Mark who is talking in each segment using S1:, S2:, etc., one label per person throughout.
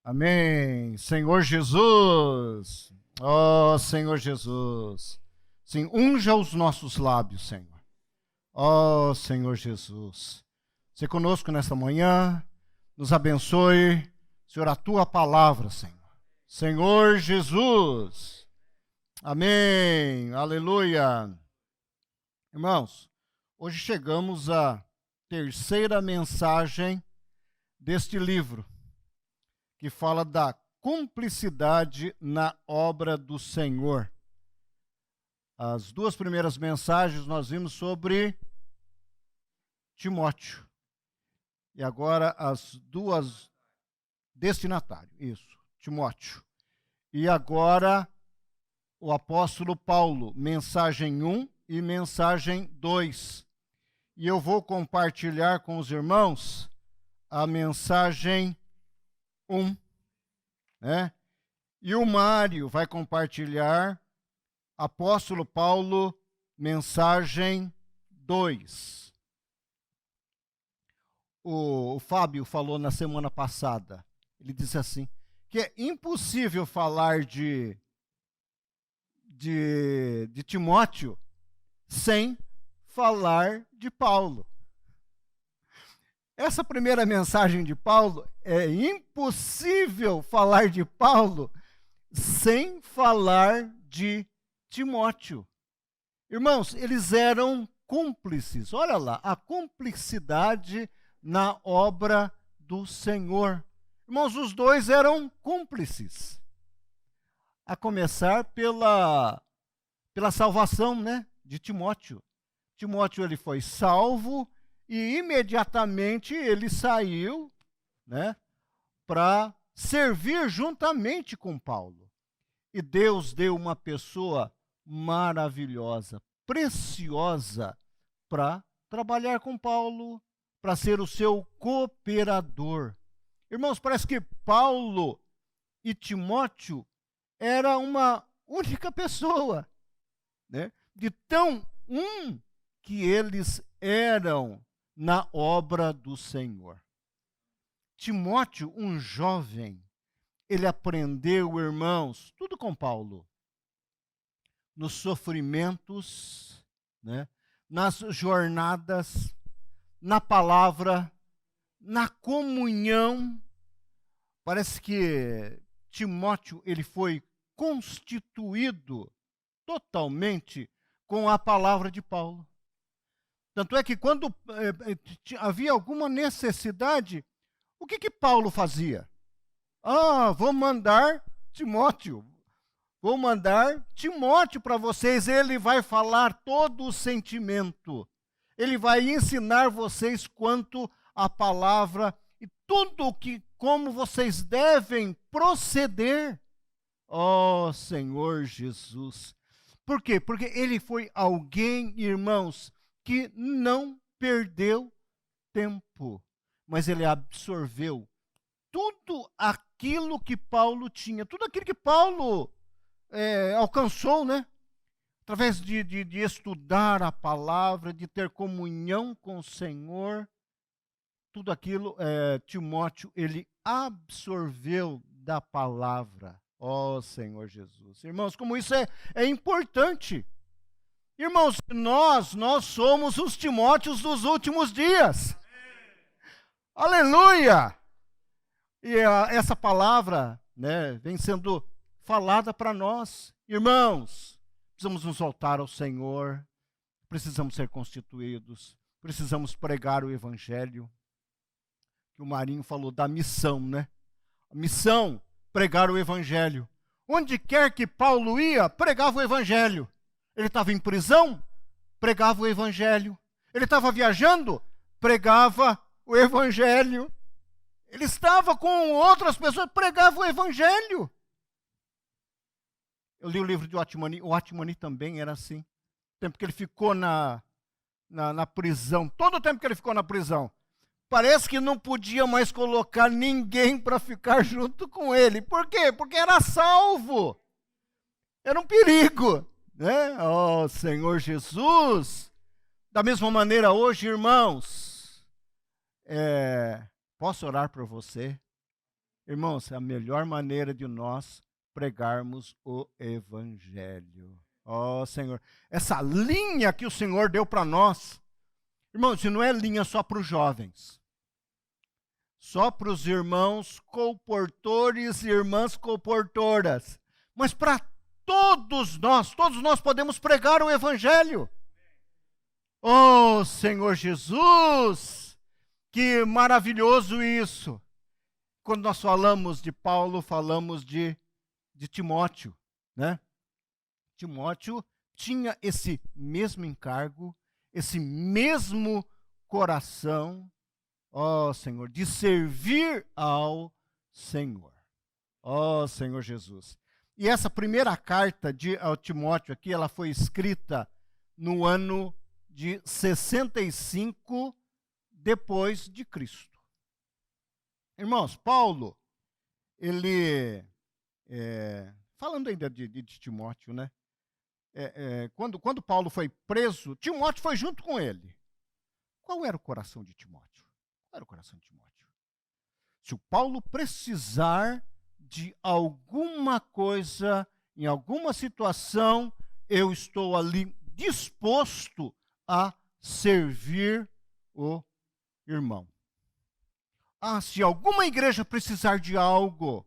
S1: Amém. Senhor Jesus. Ó Senhor Jesus. Sim, unja os nossos lábios, Senhor. Ó Senhor Jesus. Se conosco nesta manhã, nos abençoe, Senhor, a tua palavra, Senhor. Senhor Jesus. Amém. Aleluia. Irmãos, hoje chegamos à terceira mensagem deste livro, que fala da cumplicidade na obra do Senhor. As duas primeiras mensagens nós vimos sobre Timóteo. E agora as duas destinatário, isso, Timóteo. E agora o apóstolo Paulo, mensagem 1 e mensagem 2. E eu vou compartilhar com os irmãos a mensagem 1, né? E o Mário vai compartilhar apóstolo Paulo, mensagem 2. O Fábio falou na semana passada, ele disse assim, que é impossível falar de Timóteo sem falar de Paulo. Essa primeira mensagem de Paulo, é impossível falar de Paulo sem falar de Timóteo. Irmãos, eles eram cúmplices. Olha lá, a cumplicidade na obra do Senhor. Irmãos, os dois eram cúmplices. A começar pela salvação, né, de Timóteo. Timóteo, ele foi salvo e imediatamente ele saiu, né, para servir juntamente com Paulo. E Deus deu uma pessoa maravilhosa, preciosa, para trabalhar com Paulo, para ser o seu cooperador. Irmãos, parece que Paulo e Timóteo era uma única pessoa, né? De tão que eles eram na obra do Senhor. Timóteo, um jovem, ele aprendeu, irmãos, tudo com Paulo, nos sofrimentos, né? Nas jornadas, na palavra, na comunhão. Parece que Timóteo, ele foi constituído totalmente com a palavra de Paulo. Tanto é que quando havia alguma necessidade, o que Paulo fazia? Vou mandar Timóteo. Vou mandar Timóteo para vocês. Ele vai falar todo o sentimento. Ele vai ensinar vocês quanto à palavra e tudo como vocês devem proceder. Ó Senhor Jesus. Por quê? Porque ele foi alguém, irmãos, que não perdeu tempo, mas ele absorveu tudo aquilo que Paulo tinha, tudo aquilo que Paulo alcançou, né? Através de estudar a palavra, de ter comunhão com o Senhor, tudo aquilo, Timóteo, ele absorveu da palavra. Ó Senhor Jesus. Irmãos, como isso é importante. Irmãos, nós somos os Timóteos dos últimos dias. Aleluia! E essa palavra, né, vem sendo falada para nós. Irmãos, precisamos nos voltar ao Senhor, precisamos ser constituídos, precisamos pregar o Evangelho. Que o Marinho falou da missão, né? A missão, pregar o Evangelho. Onde quer que Paulo ia, pregava o Evangelho. Ele estava em prisão, pregava o Evangelho. Ele estava viajando, pregava o Evangelho. Ele estava com outras pessoas, pregava o Evangelho. Eu li o livro de Watchman, o Watchman também era assim. O tempo que ele ficou na prisão, todo o tempo que ele ficou na prisão, parece que não podia mais colocar ninguém para ficar junto com ele. Por quê? Porque era salvo. Era um perigo, né? Oh, Senhor Jesus. Da mesma maneira hoje, irmãos, posso orar por você? Irmãos, é a melhor maneira de nós pregarmos o Evangelho. Ó Senhor, essa linha que o Senhor deu para nós, irmãos, e não é linha só para os jovens, só para os irmãos colportores e irmãs colportoras, mas para todos nós podemos pregar o Evangelho. Oh Senhor Jesus, que maravilhoso isso! Quando nós falamos de Paulo, falamos de Timóteo, né? Timóteo tinha esse mesmo encargo, esse mesmo coração, ó Senhor, de servir ao Senhor. Ó Senhor Jesus. E essa primeira carta ao Timóteo aqui, ela foi escrita no ano de 65 depois de Cristo. Irmãos, Paulo, ele, falando ainda de Timóteo, né? Quando Paulo foi preso, Timóteo foi junto com ele. Qual era o coração de Timóteo? Qual era o coração de Timóteo? Se o Paulo precisar de alguma coisa, em alguma situação, eu estou ali disposto a servir o irmão. Se alguma igreja precisar de algo,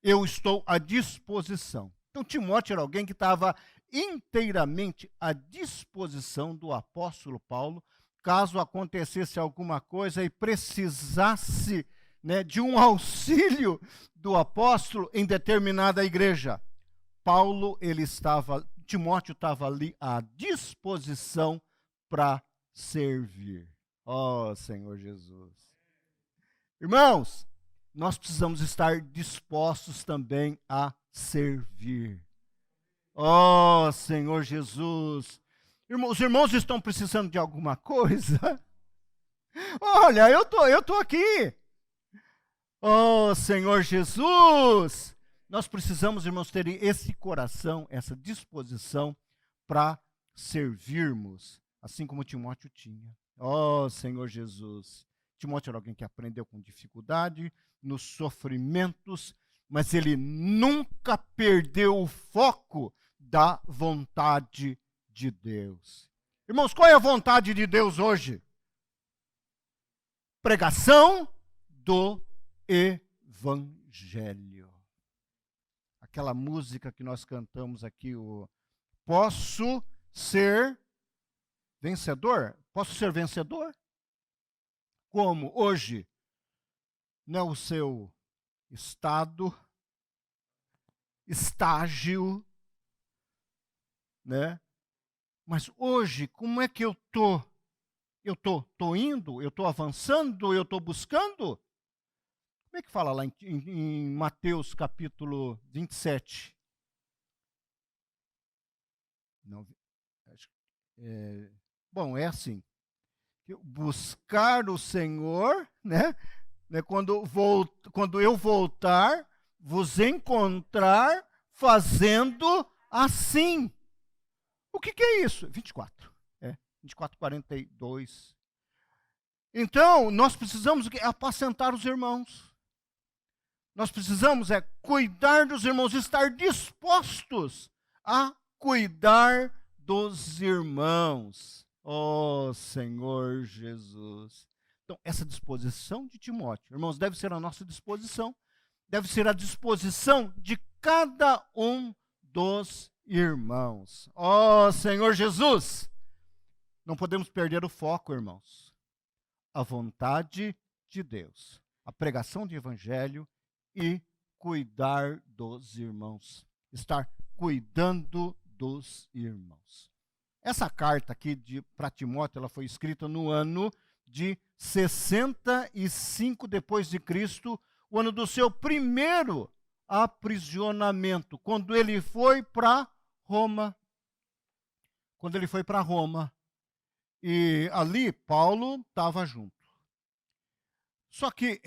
S1: eu estou à disposição. Então, Timóteo era alguém que estava inteiramente à disposição do apóstolo Paulo, caso acontecesse alguma coisa e precisasse, né, de um auxílio do apóstolo em determinada igreja. Timóteo estava ali à disposição para servir. Ó Senhor Jesus. Irmãos, nós precisamos estar dispostos também a servir. Ó Senhor Jesus. Os irmãos estão precisando de alguma coisa? Olha, eu tô aqui. Ó Senhor Jesus. Nós precisamos, irmãos, ter esse coração, essa disposição para servirmos, assim como Timóteo tinha. Ó Senhor Jesus. Timóteo era alguém que aprendeu com dificuldade, nos sofrimentos, mas ele nunca perdeu o foco da vontade de Deus. Irmãos, qual é a vontade de Deus hoje? Pregação do Evangelho. Aquela música que nós cantamos aqui, Posso ser vencedor? Posso ser vencedor? Como hoje, não o seu estágio, né? Mas hoje, como é que eu tô? Eu tô indo? Eu tô avançando? Eu tô buscando? Como é que fala lá em Mateus capítulo 27? Não, bom, é assim. Buscar o Senhor, né? Quando eu voltar, vos encontrar fazendo assim. O que é isso? 24. 24, 42. Então, nós precisamos apacentar os irmãos. Nós precisamos cuidar dos irmãos, estar dispostos a cuidar dos irmãos. Oh, Senhor Jesus. Então, essa disposição de Timóteo, irmãos, deve ser a nossa disposição. Deve ser a disposição de cada um dos irmãos. Oh, Senhor Jesus. Não podemos perder o foco, irmãos. A vontade de Deus. A pregação do Evangelho e cuidar dos irmãos. Estar cuidando dos irmãos. Essa carta aqui para Timóteo, ela foi escrita no ano de 65 depois de Cristo, o ano do seu primeiro aprisionamento, quando ele foi para Roma. Quando ele foi para Roma. E ali Paulo estava junto. Só que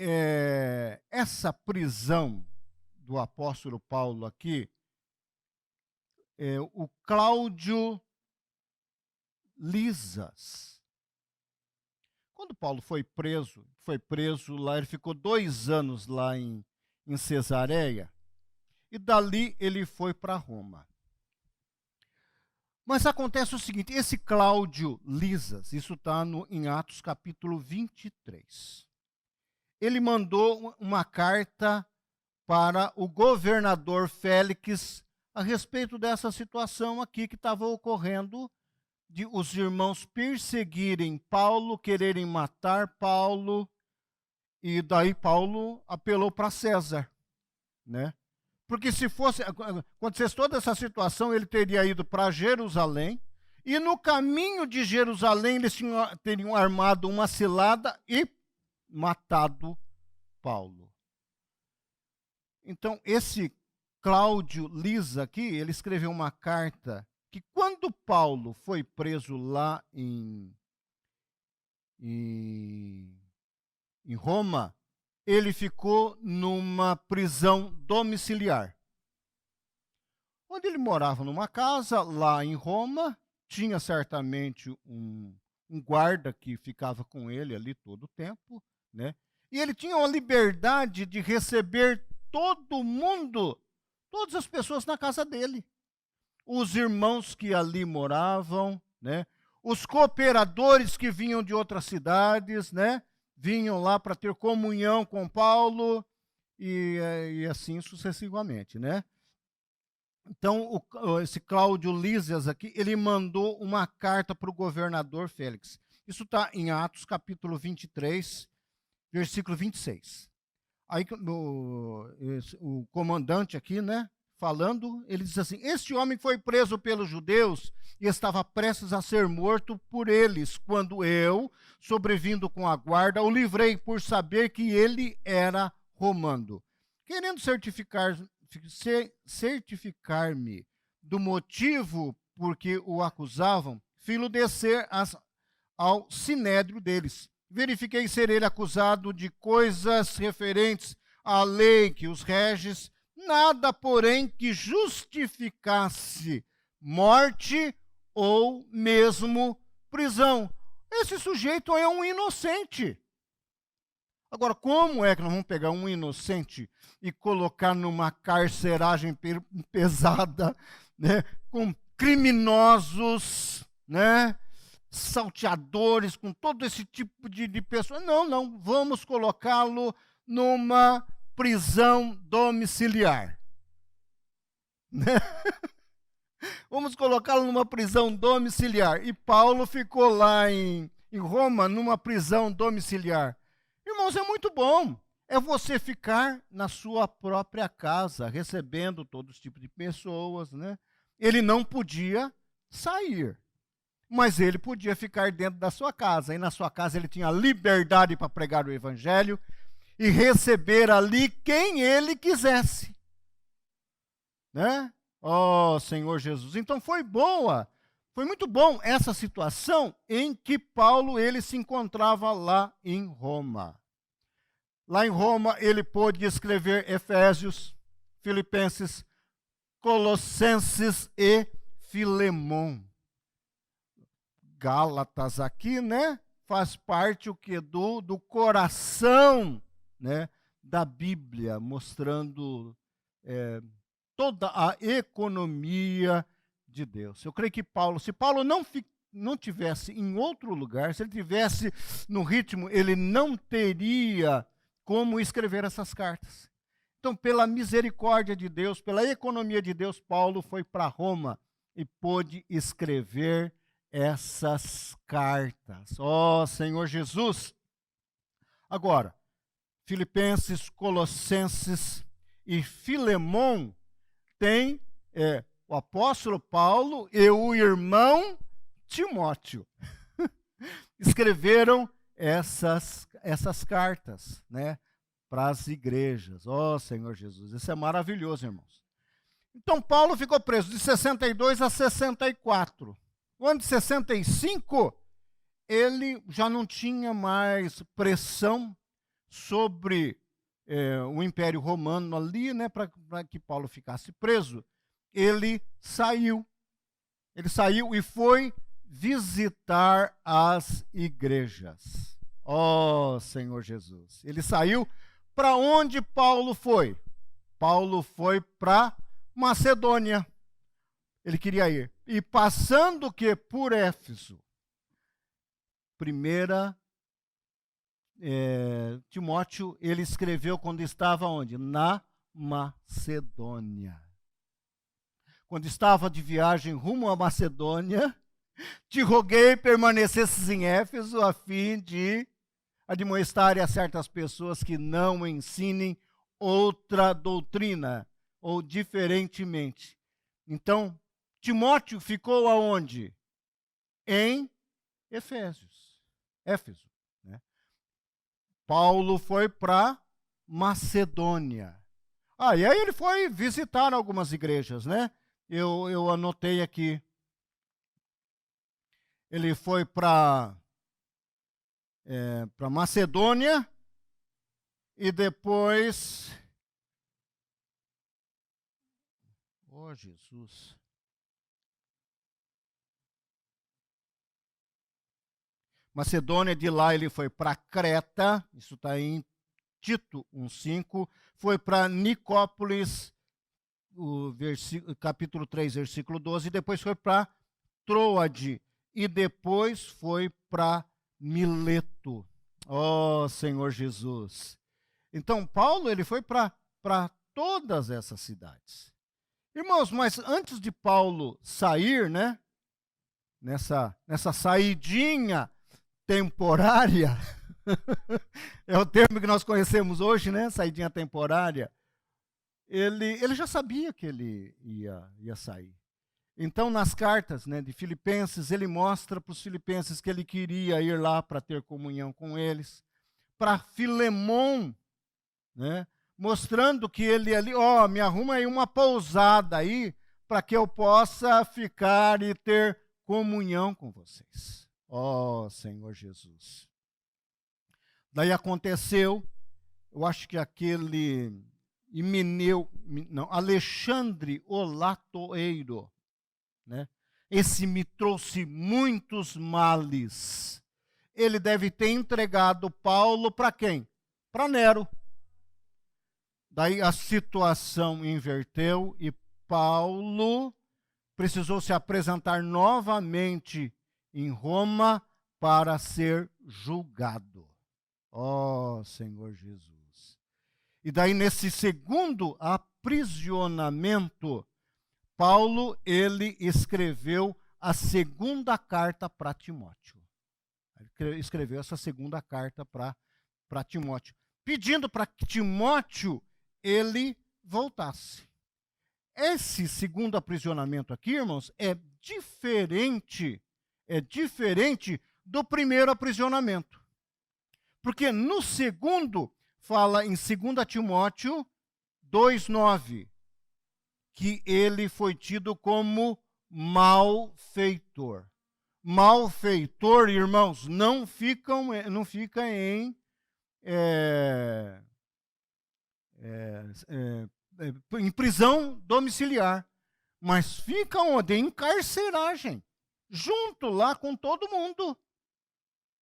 S1: essa prisão do apóstolo Paulo aqui, o Cláudio Lisas. Quando Paulo foi preso lá, ele ficou 2 anos lá em em Cesareia, e dali ele foi para Roma. Mas acontece o seguinte, esse Cláudio Lisas, isso está em Atos capítulo 23. Ele mandou uma carta para o governador Félix a respeito dessa situação aqui que estava ocorrendo, de os irmãos perseguirem Paulo, quererem matar Paulo, e daí Paulo apelou para César, né? Porque se fosse, acontecesse toda essa situação, ele teria ido para Jerusalém, e no caminho de Jerusalém eles teriam armado uma cilada e matado Paulo. Então, esse Cláudio Lisa aqui, ele escreveu uma carta que quando Paulo foi preso lá em Roma, ele ficou numa prisão domiciliar. Onde ele morava numa casa lá em Roma, tinha certamente um guarda que ficava com ele ali todo o tempo, né? E ele tinha a liberdade de receber todo mundo, todas as pessoas na casa dele. Os irmãos que ali moravam, né? Os cooperadores que vinham de outras cidades, né? Vinham lá para ter comunhão com Paulo e assim sucessivamente, né? Então, esse Cláudio Lísias aqui, ele mandou uma carta para o governador Félix. Isso está em Atos, capítulo 23, versículo 26. Aí o comandante aqui, né, falando, ele diz assim, este homem foi preso pelos judeus e estava prestes a ser morto por eles, quando eu, sobrevindo com a guarda, o livrei por saber que ele era romano. Querendo certificar-me do motivo por que o acusavam, filo descer ao sinédrio deles. Verifiquei ser ele acusado de coisas referentes à lei que os reges, nada, porém, que justificasse morte ou mesmo prisão. Esse sujeito é um inocente. Agora, como é que nós vamos pegar um inocente e colocar numa carceragem pesada, né, com criminosos, né, salteadores, com todo esse tipo de pessoas? Não, vamos colocá-lo numa prisão domiciliar. Né? Vamos colocá-lo numa prisão domiciliar. E Paulo ficou lá em Roma, numa prisão domiciliar. Irmãos, é muito bom. É você ficar na sua própria casa, recebendo todos os tipos de pessoas, né? Ele não podia sair, mas ele podia ficar dentro da sua casa. E na sua casa ele tinha liberdade para pregar o evangelho e receber ali quem ele quisesse. Né? Oh, Senhor Jesus. Então foi muito bom essa situação em que Paulo ele se encontrava lá em Roma. Lá em Roma ele pôde escrever Efésios, Filipenses, Colossenses e Filemão. Gálatas aqui, né? Faz parte o que do coração, né, da Bíblia, mostrando toda a economia de Deus. Eu creio que Paulo, se Paulo não tivesse em outro lugar, se ele tivesse no ritmo, ele não teria como escrever essas cartas. Então, pela misericórdia de Deus, pela economia de Deus, Paulo foi para Roma e pôde escrever essas cartas. Ó Senhor Jesus! Agora, Filipenses, Colossenses e Filemão tem o apóstolo Paulo e o irmão Timóteo. Escreveram essas cartas, né, para as igrejas. Ó Senhor Jesus, isso é maravilhoso, irmãos. Então, Paulo ficou preso de 62 a 64. No ano de 65, ele já não tinha mais pressão sobre o Império Romano ali, né, para que Paulo ficasse preso. Ele saiu e foi visitar as igrejas. Ó Senhor Jesus. Ele saiu para onde Paulo foi? Paulo foi para Macedônia. Ele queria ir. E passando o quê? Por Éfeso. Primeira Timóteo, ele escreveu quando estava onde? Na Macedônia. Quando estava de viagem rumo à Macedônia, te roguei permanecesses em Éfeso a fim de admoestar a certas pessoas que não ensinem outra doutrina, ou diferentemente. Então, Timóteo ficou aonde? Em Éfeso. Né? Paulo foi para Macedônia. E aí ele foi visitar algumas igrejas, né? Eu anotei aqui. Ele foi para Macedônia e depois... Oh, Jesus. Macedônia, de lá ele foi para Creta, isso está em Tito 1,5, foi para Nicópolis, capítulo 3, versículo 12, e depois foi para Troade, e depois foi para Mileto. Oh, Senhor Jesus. Então, Paulo, ele foi para todas essas cidades. Irmãos, mas antes de Paulo sair, né, nessa saidinha temporária, é o termo que nós conhecemos hoje, né, saidinha temporária, ele já sabia que ele ia sair. Então, nas cartas, né, de Filipenses, ele mostra para os filipenses que ele queria ir lá para ter comunhão com eles. Para Filemon, né, mostrando que ele ali, me arruma aí uma pousada aí, para que eu possa ficar e ter comunhão com vocês. Senhor Jesus. Daí aconteceu, eu acho que aquele Alexandre o Latoeiro, né? Esse me trouxe muitos males. Ele deve ter entregado Paulo para quem? Para Nero. Daí a situação inverteu e Paulo precisou se apresentar novamente em Roma para ser julgado. Senhor Jesus. E daí nesse segundo aprisionamento, Paulo, ele escreveu a segunda carta para Timóteo. Ele escreveu essa segunda carta para Timóteo, pedindo para que Timóteo ele voltasse. Esse segundo aprisionamento aqui, irmãos, é diferente do primeiro aprisionamento. Porque no segundo, fala em 2 Timóteo 2,9, que ele foi tido como malfeitor. Malfeitor, irmãos, não fica em prisão domiciliar, mas fica onde? Em carceragem, junto lá com todo mundo,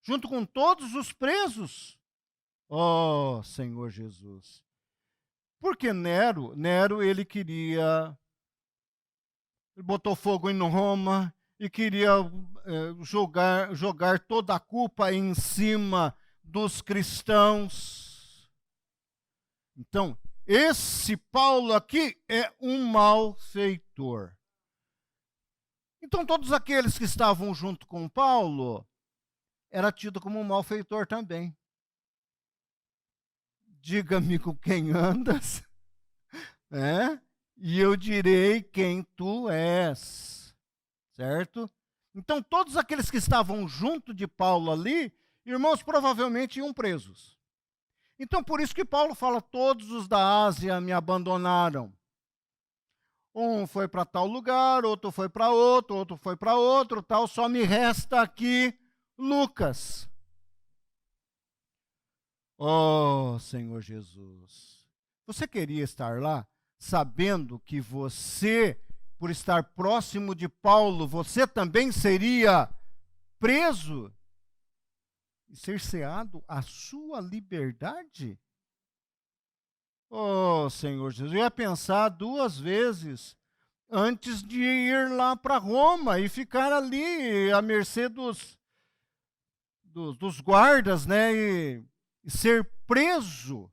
S1: junto com todos os presos. Senhor Jesus. Porque Nero, ele queria, ele botou fogo em Roma e queria jogar toda a culpa em cima dos cristãos. Então, esse Paulo aqui é um malfeitor. Então, todos aqueles que estavam junto com Paulo era tido como um malfeitor também. Diga-me com quem andas, e eu direi quem tu és, certo? Então, todos aqueles que estavam junto de Paulo ali, irmãos, provavelmente iam presos. Então, por isso que Paulo fala, todos os da Ásia me abandonaram. Um foi para tal lugar, outro foi para outro foi para outro, tal, só me resta aqui Lucas. Senhor Jesus. Você queria estar lá sabendo que você, por estar próximo de Paulo, você também seria preso? Cerceado a sua liberdade? Senhor Jesus, eu ia pensar duas vezes antes de ir lá para Roma e ficar ali à mercê dos guardas, né? E ser preso.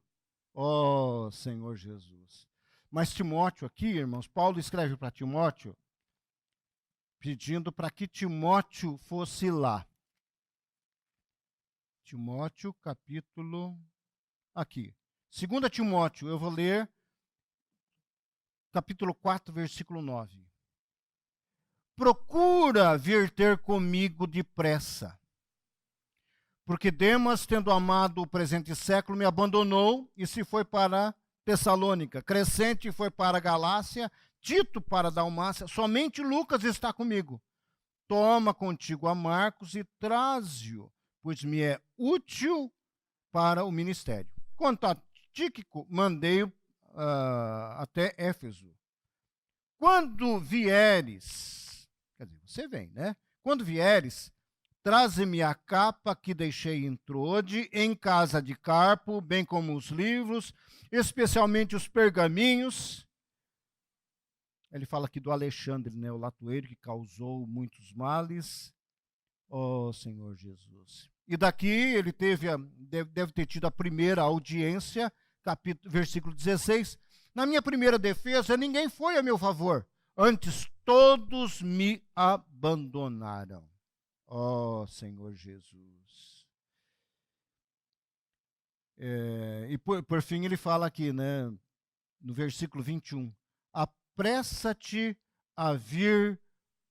S1: Ó Senhor Jesus. Mas Timóteo aqui, irmãos, Paulo escreve para Timóteo, pedindo para que Timóteo fosse lá. Timóteo, capítulo... Aqui. 2 Timóteo, eu vou ler capítulo 4, versículo 9. Procura vir ter comigo depressa, porque Demas, tendo amado o presente século, me abandonou e se foi para Tessalônica. Crescente foi para Galácia, Tito para Dalmácia, somente Lucas está comigo. Toma contigo a Marcos e traze-o, pois me é útil para o ministério. Quanto a Tíquico, mandei-o até Éfeso. Quando vieres, quer dizer, você vem, né? Quando vieres, traze-me a capa que deixei em Trode, em casa de Carpo, bem como os livros, especialmente os pergaminhos. Ele fala aqui do Alexandre, né, o latoeiro, que causou muitos males. Ó Senhor Jesus. E daqui ele deve ter tido a primeira audiência, versículo 16. Na minha primeira defesa, ninguém foi a meu favor. Antes, todos me abandonaram. Ó Senhor Jesus. E por fim ele fala aqui, né, no versículo 21. Apressa-te a vir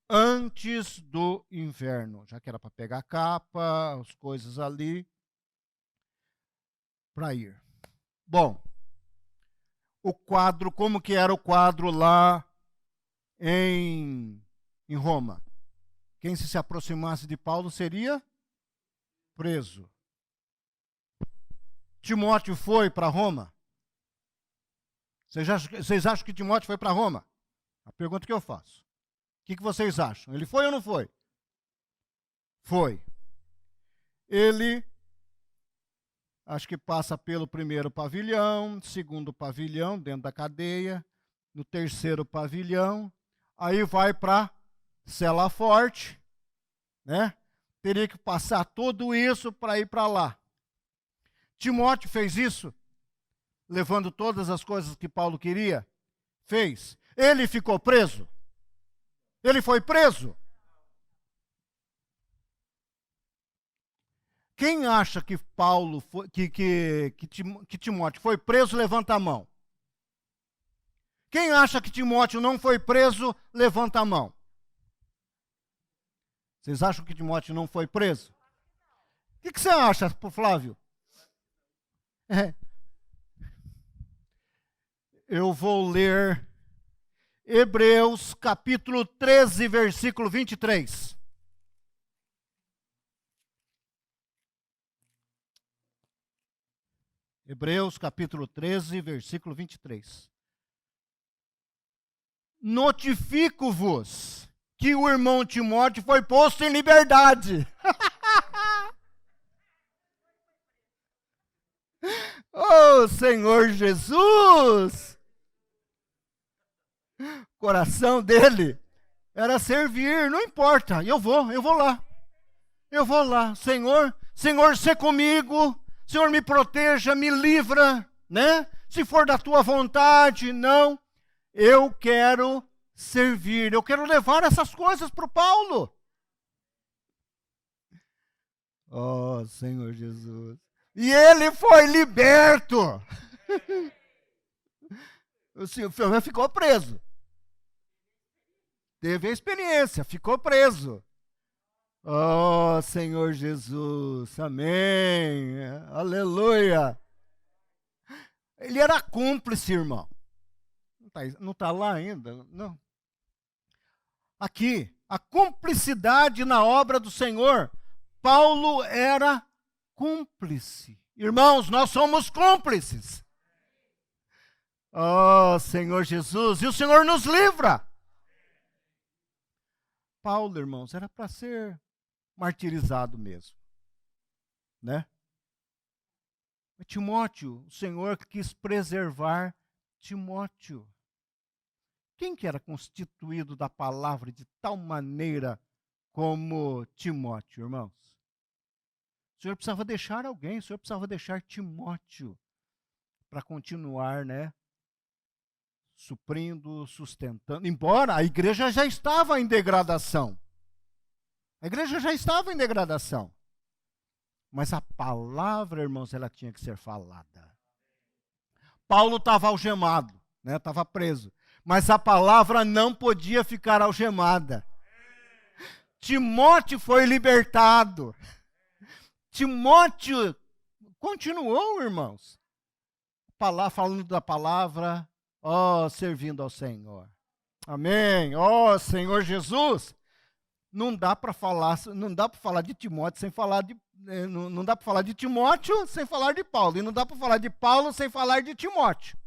S1: antes do inverno. Já que era para pegar a capa, as coisas ali, para ir. Bom, o quadro, como que era o quadro lá em Roma? Quem se aproximasse de Paulo seria preso. Timóteo foi para Roma? Vocês acham que Timóteo foi para Roma? A pergunta que eu faço. O que vocês acham? Ele foi ou não foi? Foi. Ele, acho que passa pelo primeiro pavilhão, segundo pavilhão, dentro da cadeia, no terceiro pavilhão, aí vai para Cela Forte, né? Teria que passar tudo isso para ir para lá. Timóteo fez isso, levando todas as coisas que Paulo queria? Fez. Ele ficou preso? Ele foi preso? Quem acha que Paulo foi, que Timóteo foi preso, levanta a mão. Quem acha que Timóteo não foi preso, levanta a mão. Vocês acham que Timóteo não foi preso? O que você acha, Flávio? Eu vou ler Hebreus capítulo 13, versículo 23. Hebreus capítulo 13, versículo 23. Notifico-vos que o irmão Timóteo foi posto em liberdade. Oh, Senhor Jesus! O coração dele era servir, não importa, eu vou lá. Eu vou lá, Senhor, se comigo, Senhor, me proteja, me livra, né? Se for da tua vontade, não. Eu quero servir, eu quero levar essas coisas para o Paulo. Oh, Senhor Jesus. E ele foi liberto. O senhor ficou preso. Teve a experiência, ficou preso. Oh, Senhor Jesus, amém, aleluia. Ele era cúmplice, irmão. Não está lá ainda? Não. Aqui, a cumplicidade na obra do Senhor. Paulo era cúmplice. Irmãos, nós somos cúmplices. Oh, Senhor Jesus, e o Senhor nos livra. Paulo, irmãos, era para ser martirizado mesmo, né? Timóteo, o Senhor quis preservar Timóteo. Quem que era constituído da palavra de tal maneira como Timóteo, irmãos? O Senhor precisava deixar alguém, o Senhor precisava deixar Timóteo para continuar, né? Suprindo, sustentando. Embora a igreja já estava em degradação. A igreja já estava em degradação. Mas a palavra, irmãos, ela tinha que ser falada. Paulo estava algemado, né? Estava preso. Mas a palavra não podia ficar algemada. Timóteo foi libertado. Timóteo continuou, irmãos, falando da palavra, servindo ao Senhor. Amém. Senhor Jesus. Não dá para falar de Timóteo sem falar de não dá para falar de Timóteo sem falar de Paulo, e não dá para falar de Paulo sem falar de Timóteo.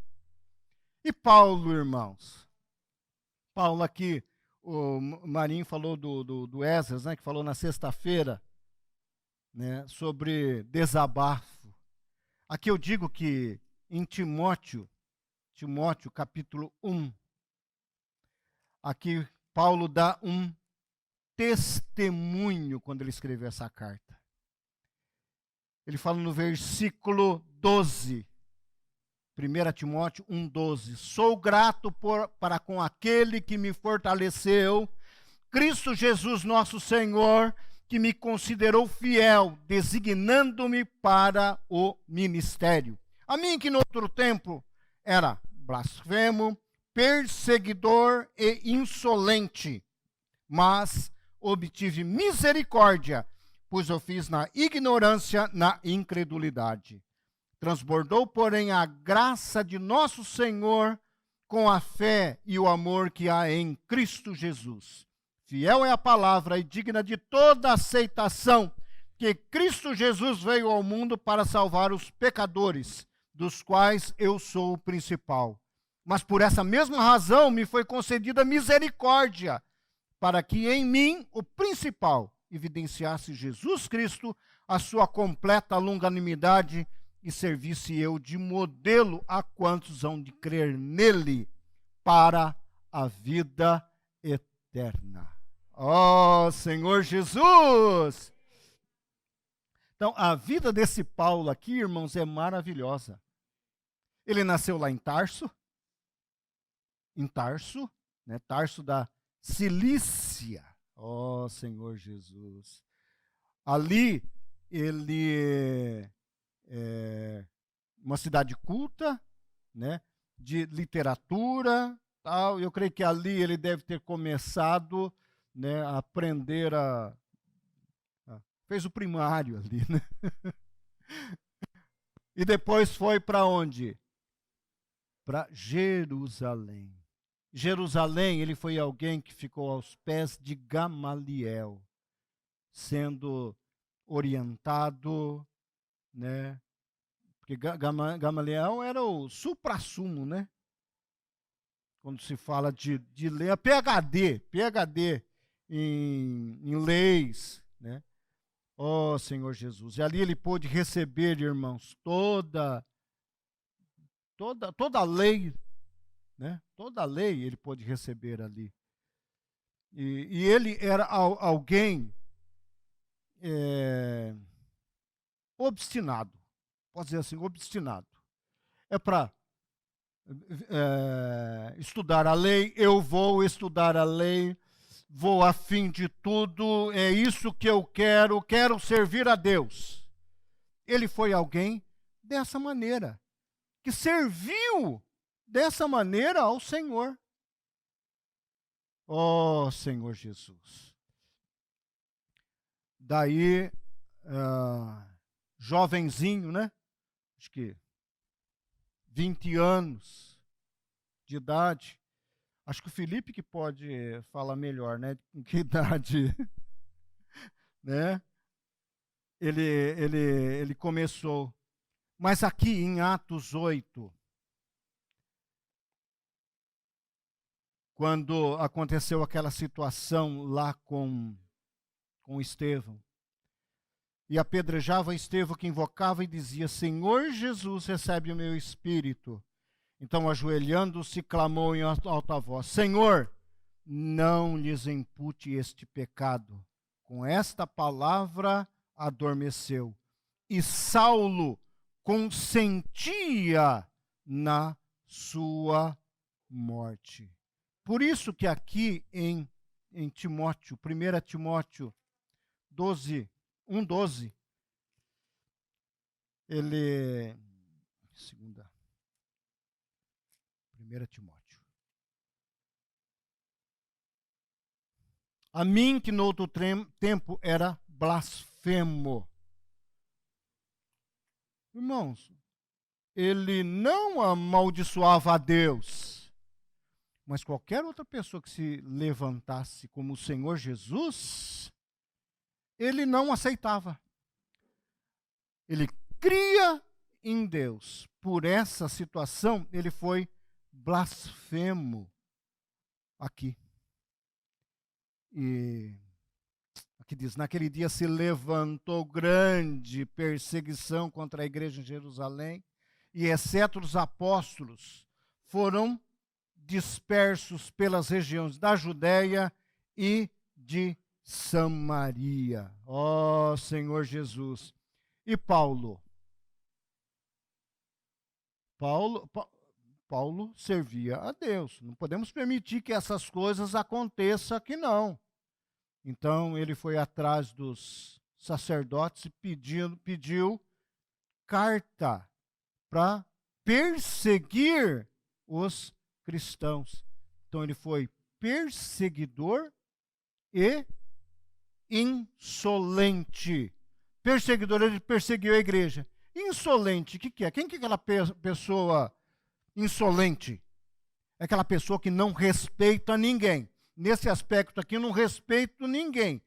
S1: E Paulo, irmãos? Paulo aqui, o Marinho falou do Esdras, né, que falou na sexta-feira, né, sobre desabafo. Aqui eu digo que em Timóteo capítulo 1, aqui Paulo dá um testemunho quando ele escreveu essa carta. Ele fala no versículo 12, 1 Timóteo 1,12. Sou grato para com aquele que me fortaleceu, Cristo Jesus nosso Senhor, que me considerou fiel, designando-me para o ministério. A mim que no outro tempo era blasfemo, perseguidor e insolente, mas obtive misericórdia, pois eu fiz na ignorância, na incredulidade. Transbordou, porém, a graça de nosso Senhor com a fé e o amor que há em Cristo Jesus. Fiel é a palavra e digna de toda aceitação, que Cristo Jesus veio ao mundo para salvar os pecadores, dos quais eu sou o principal. Mas por essa mesma razão me foi concedida misericórdia, para que em mim, o principal, evidenciasse Jesus Cristo, a sua completa longanimidade, e servisse eu de modelo a quantos hão de crer nele para a vida eterna. Senhor Jesus! Então, a vida desse Paulo aqui, irmãos, é maravilhosa. Ele nasceu lá em Tarso, né? Tarso da Cilícia. Senhor Jesus. Ali, ele uma cidade culta, né, de literatura, tal. Eu creio que ali ele deve ter começado, né, a aprender fez o primário ali, né? E depois foi para onde? Para Jerusalém. Jerusalém, ele foi alguém que ficou aos pés de Gamaliel, sendo orientado, né? Porque Gamaliel era o suprassumo, né? Quando se fala de lei, PhD em leis, né? Senhor Jesus. E ali ele pôde receber, irmãos, toda a lei, né? Toda a lei ele pôde receber ali. E ele era alguém obstinado. Posso dizer assim, obstinado. É para estudar a lei, eu vou estudar a lei, vou a fim de tudo, é isso que eu quero servir a Deus. Ele foi alguém dessa maneira, que serviu dessa maneira ao Senhor. Senhor Jesus. Daí, jovenzinho, né? Acho que 20 anos de idade. Acho que o Felipe que pode falar melhor, né? Com que idade, né? Ele começou. Mas aqui em Atos 8, quando aconteceu aquela situação lá com Estevão, e apedrejava Estevão, que invocava e dizia: Senhor Jesus, recebe o meu espírito. Então, ajoelhando-se, clamou em alta voz: Senhor, não lhes impute este pecado. Com esta palavra adormeceu. E Saulo consentia na sua morte. Por isso que aqui em Timóteo, 1 Timóteo 12, 1:12, ele... 1 Timóteo. A mim que no outro tempo era blasfemo. Irmãos, ele não amaldiçoava a Deus, mas qualquer outra pessoa que se levantasse como o Senhor Jesus, ele não aceitava. Ele cria em Deus. Por essa situação, ele foi blasfemo aqui. E aqui diz: naquele dia se levantou grande perseguição contra a igreja em Jerusalém, e exceto os apóstolos, foram dispersos pelas regiões da Judéia e de Samaria. Ó Senhor Jesus. E Paulo? Paulo servia a Deus. Não podemos permitir que essas coisas aconteçam aqui, não. Então, ele foi atrás dos sacerdotes e pediu carta para perseguir os cristãos. Então, ele foi perseguidor e insolente. Perseguidor, ele perseguiu a igreja. Insolente, o que é? Quem que é aquela pessoa insolente? É aquela pessoa que não respeita ninguém. Nesse aspecto aqui, eu não respeito ninguém.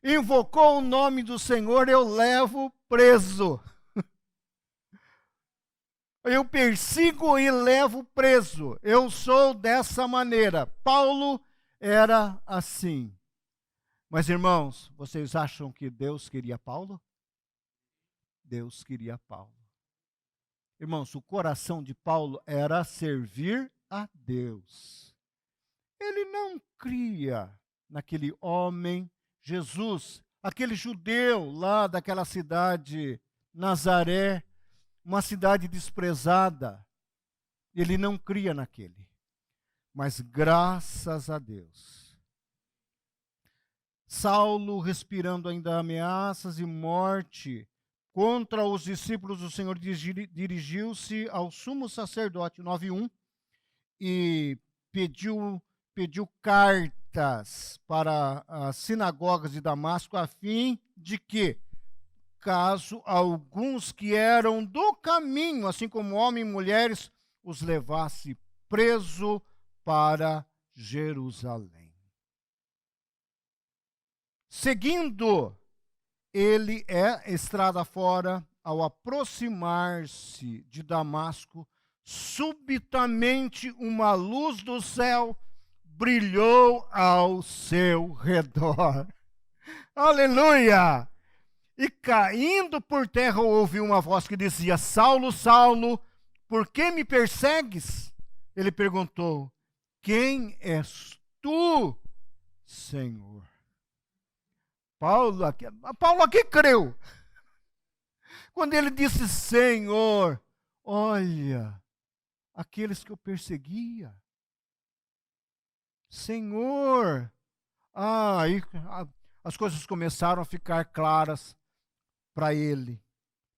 S1: Invocou o nome do Senhor, eu levo preso. Eu persigo e levo preso. Eu sou dessa maneira. Paulo era assim. Mas, irmãos, vocês acham que Deus queria Paulo? Deus queria Paulo. Irmãos, o coração de Paulo era servir a Deus. Ele não cria naquele homem, Jesus, aquele judeu lá daquela cidade, Nazaré, uma cidade desprezada. Ele não cria naquele. Mas graças a Deus, Saulo, respirando ainda ameaças e morte contra os discípulos do Senhor, dirigiu-se ao sumo sacerdote, 9:1, e pediu cartas para as sinagogas de Damasco, a fim de que, caso alguns que eram do caminho, assim como homens e mulheres, os levasse preso para Jerusalém. Seguindo, ele estrada fora, ao aproximar-se de Damasco, subitamente uma luz do céu brilhou ao seu redor. Aleluia! E caindo por terra, ouviu uma voz que dizia: Saulo, Saulo, por que me persegues? Ele perguntou: quem és tu, Senhor? Paulo aqui creu. Quando ele disse: Senhor, olha, aqueles que eu perseguia. Senhor. Aí as coisas começaram a ficar claras para ele.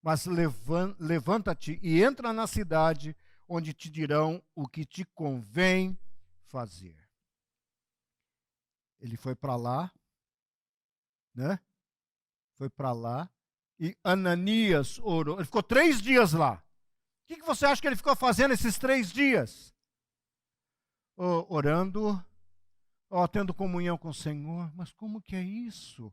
S1: Mas levanta-te e entra na cidade, onde te dirão o que te convém fazer. Ele foi para lá, né? Foi para lá, e Ananias orou. Ele ficou 3 dias lá. O que você acha que ele ficou fazendo esses 3 dias? Orando, tendo comunhão com o Senhor. Mas como que é isso?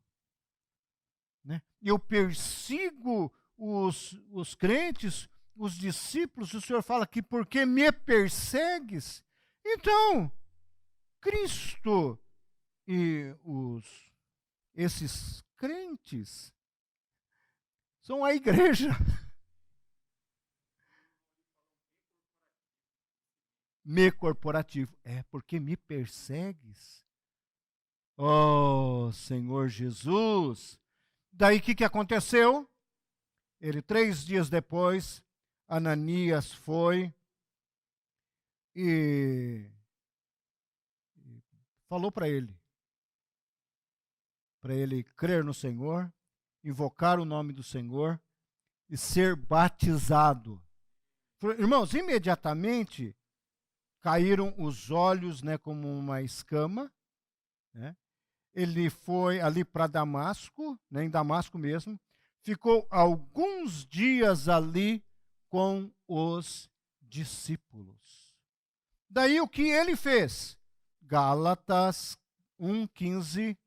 S1: Né? Eu persigo os crentes, os discípulos. O Senhor fala que porque me persegues? Então, Cristo e esses crentes são a igreja. me corporativo. É porque me persegues? Oh, Senhor Jesus. Daí o que aconteceu? Ele, 3 dias depois, Ananias foi e falou para ele crer no Senhor, invocar o nome do Senhor e ser batizado. Irmãos, imediatamente caíram os olhos, né, como uma escama, né? Ele foi ali para Damasco, né, em Damasco mesmo, ficou alguns dias ali com os discípulos. Daí o que ele fez? Gálatas 1:15,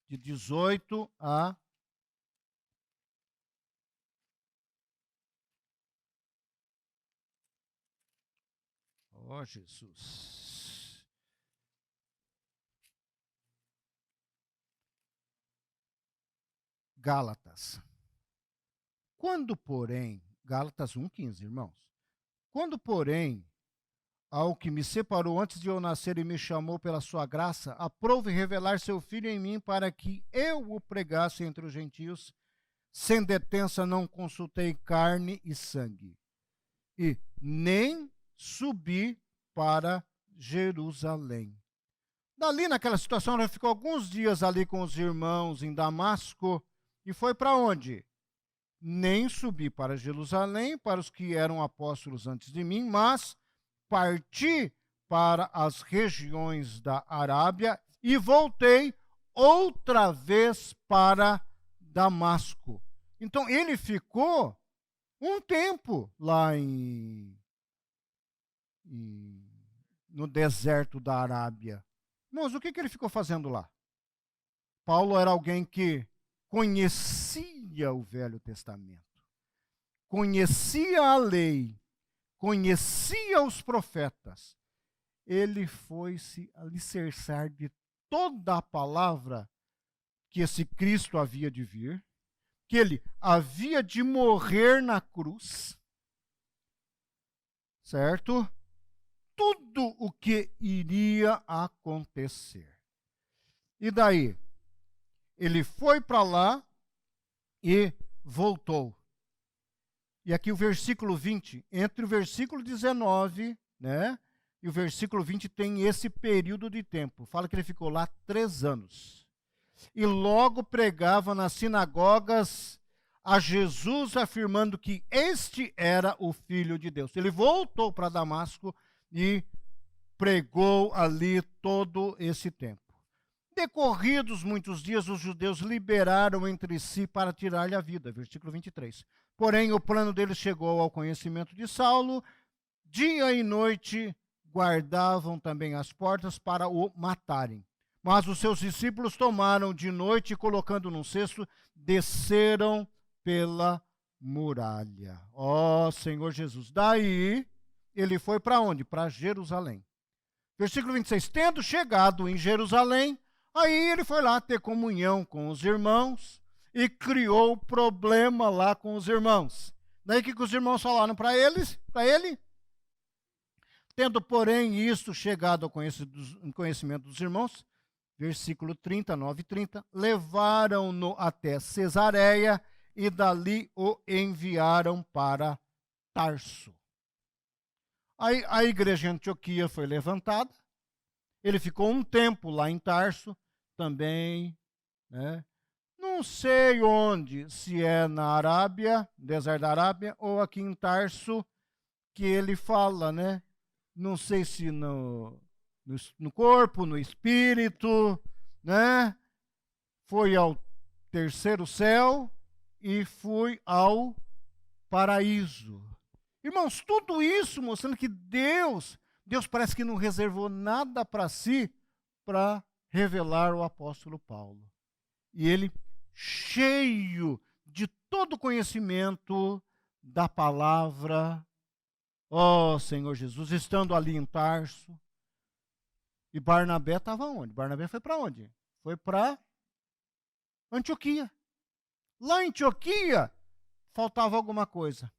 S1: de 18 a oh, Jesus. Gálatas. Quando, porém, Gálatas 1:15, irmãos. Quando, porém, ao que me separou antes de eu nascer e me chamou pela sua graça, aprove revelar seu Filho em mim para que eu o pregasse entre os gentios, sem detença não consultei carne e sangue, e nem subi para Jerusalém. Dali, naquela situação, ele ficou alguns dias ali com os irmãos em Damasco, e foi para onde? Nem subi para Jerusalém, para os que eram apóstolos antes de mim, mas parti para as regiões da Arábia e voltei outra vez para Damasco. Então, ele ficou um tempo lá no deserto da Arábia. Mas o que ele ficou fazendo lá? Paulo era alguém que conhecia o Velho Testamento, conhecia a lei, conhecia os profetas. Ele foi se alicerçar de toda a palavra que esse Cristo havia de vir, que ele havia de morrer na cruz, certo? Tudo o que iria acontecer. E daí? Ele foi para lá e voltou. E aqui o versículo 20, entre o versículo 19, né, e o versículo 20 tem esse período de tempo. Fala que ele ficou lá 3 anos. E logo pregava nas sinagogas a Jesus, afirmando que este era o Filho de Deus. Ele voltou para Damasco e pregou ali todo esse tempo. Decorridos muitos dias, os judeus liberaram entre si para tirar-lhe a vida. Versículo 23. Porém, o plano deles chegou ao conhecimento de Saulo. Dia e noite guardavam também as portas para o matarem. Mas os seus discípulos tomaram de noite e, colocando num cesto, desceram pela muralha. Ó Senhor Jesus. Daí, ele foi para onde? Para Jerusalém. Versículo 26. Tendo chegado em Jerusalém, aí ele foi lá ter comunhão com os irmãos e criou problema lá com os irmãos. Daí o que os irmãos falaram para ele? Tendo, porém, isto chegado ao conhecimento dos irmãos, versículo 39 e 30, levaram-no até Cesareia e dali o enviaram para Tarso. Aí a igreja de Antioquia foi levantada, ele ficou um tempo lá em Tarso, também, né? Não sei onde, se é na Arábia, deserto da Arábia, ou aqui em Tarso, que ele fala, né? Não sei se no corpo, no espírito, né? Foi ao terceiro céu e fui ao paraíso. Irmãos, tudo isso mostrando que Deus parece que não reservou nada para si para revelar o apóstolo Paulo. E ele, cheio de todo conhecimento da palavra, ó Senhor Jesus, estando ali em Tarso. E Barnabé estava onde? Barnabé foi para onde? Foi para Antioquia. Lá em Antioquia, faltava alguma coisa,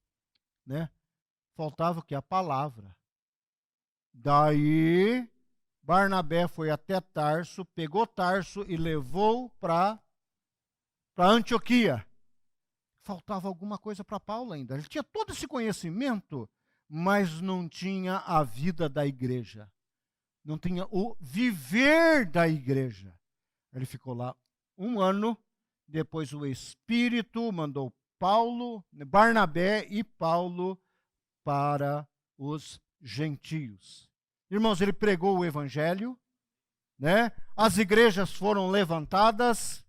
S1: né? Faltava o que? A palavra. Daí, Barnabé foi até Tarso, pegou Tarso e levou para Antioquia. Faltava alguma coisa para Paulo ainda. Ele tinha todo esse conhecimento, mas não tinha a vida da igreja. Não tinha o viver da igreja. Ele ficou lá 1 ano, depois o Espírito mandou Barnabé e Paulo para os gentios. Irmãos, ele pregou o evangelho, né? As igrejas foram levantadas,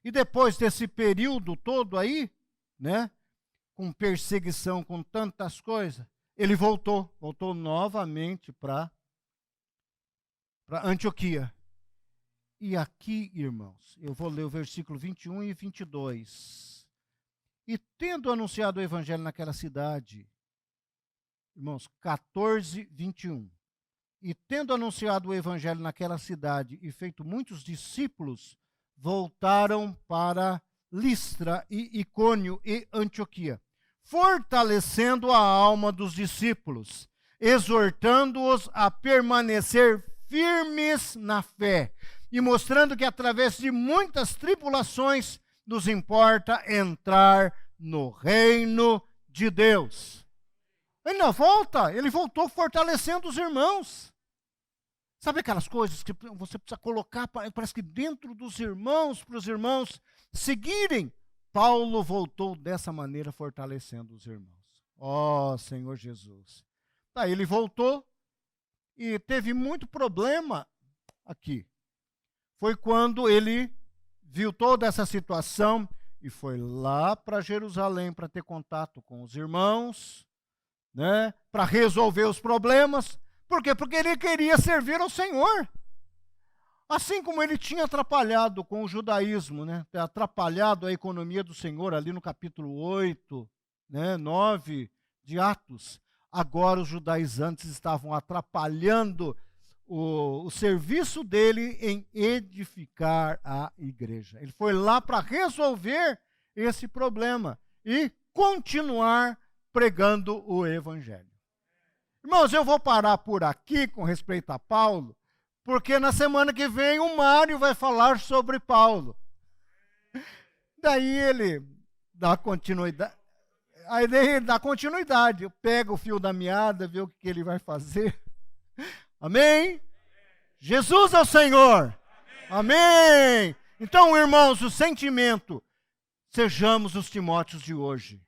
S1: e depois desse período todo aí, né, com perseguição, com tantas coisas, ele voltou novamente para Antioquia. E aqui, irmãos, eu vou ler o versículo 21 e 22. E tendo anunciado o evangelho naquela cidade, irmãos, 14, 21. E tendo anunciado o evangelho naquela cidade e feito muitos discípulos, voltaram para Listra e Icônio e Antioquia, fortalecendo a alma dos discípulos, exortando-os a permanecer firmes na fé e mostrando que através de muitas tribulações nos importa entrar no reino de Deus. Ele não volta, ele voltou fortalecendo os irmãos. Sabe aquelas coisas que você precisa colocar, parece que dentro dos irmãos, para os irmãos seguirem? Paulo voltou dessa maneira, fortalecendo os irmãos. Ó, Senhor Jesus. Daí ele voltou e teve muito problema aqui. Foi quando ele viu toda essa situação e foi lá para Jerusalém para ter contato com os irmãos, né, para resolver os problemas. Por quê? Porque ele queria servir ao Senhor. Assim como ele tinha atrapalhado com o judaísmo, né, atrapalhado a economia do Senhor ali no capítulo 8, né, 9 de Atos. Agora os judaizantes estavam atrapalhando o serviço dele em edificar a igreja. Ele foi lá para resolver esse problema e continuar pregando o evangelho. Irmãos, eu vou parar por aqui com respeito a Paulo, porque na semana que vem o Mário vai falar sobre Paulo. Daí ele dá continuidade. Aí ele dá continuidade. Pega o fio da meada, vê o que ele vai fazer. Amém? Jesus é o Senhor. Amém. Então, irmãos, o sentimento, sejamos os Timóteos de hoje.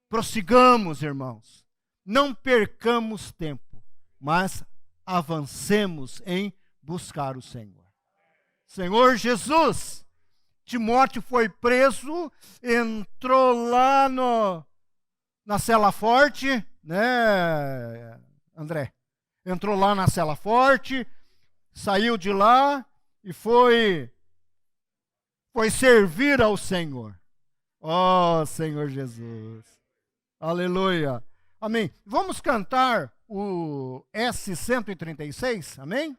S1: Prossigamos, irmãos. Não percamos tempo, mas avancemos em buscar o Senhor. Senhor Jesus, Timóteo foi preso, entrou lá na cela forte, né, André? Entrou lá na cela forte, saiu de lá e foi servir ao Senhor. Ó, Senhor Jesus. Aleluia. Amém. Vamos cantar o S136, amém?